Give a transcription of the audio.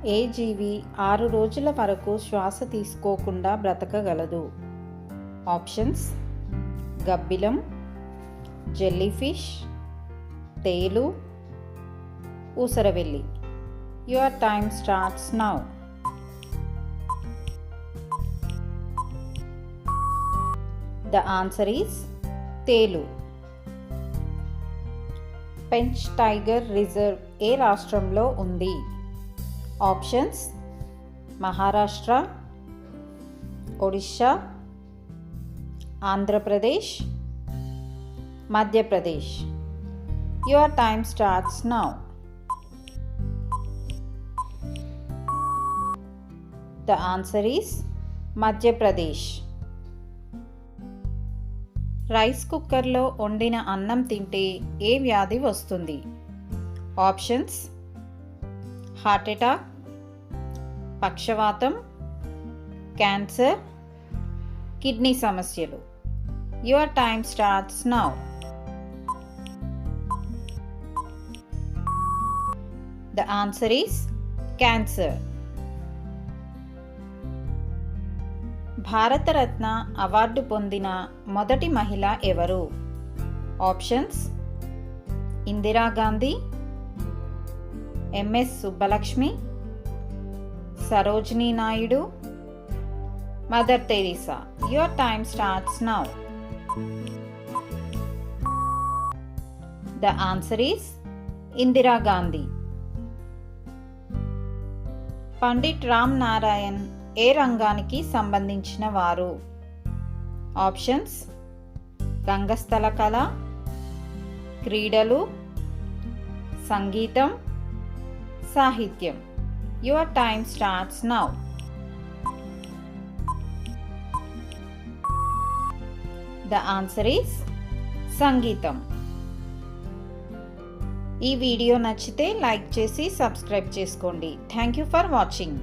ఏ జీవి 6 రోజుల వరకు శ్వాస తీసుకోకుండా బ్రతకగలదు? ఆప్షన్స్: గబ్బిలం, జెల్లీఫిష్, తేలు, ఊసరవెల్లి. Your time starts now. The answer is తేలు. పెంచ్ టైగర్ రిజర్వ్ ఏ రాష్ట్రంలో ఉంది? Options: Maharashtra, Odisha, Andhra Pradesh, Madhya Pradesh. Your time starts now. The answer is Madhya Pradesh. Rice కుక్కర్లో వండిన అన్నం తింటే ఏ వ్యాధి వస్తుంది? ఆప్షన్స్: హార్ట్ అటాక్, పక్షవాతం, క్యాన్సర్, కిడ్నీ సమస్యలు. Your time starts now. The answer is cancer. Bharat Ratna award పొందిన మొదటి మహిళ ఎవరు? Options: Indira Gandhi, MS Subbulakshmi, Sarojini Naidu, Mother Teresa. Your time starts now. The answer is Indira Gandhi. Pandit Ram Narayan ఏ రంగానికి సంబంధించిన వారు? ఆప్షన్స్: రంగస్థల కళ, క్రీడలు, సంగీతం, సాహిత్యం. Your time starts now. The answer is సంగీతం. ఈ వీడియో నచ్చితే లైక్ చేసి సబ్స్క్రైబ్ చేసుకోండి. Thank you for watching.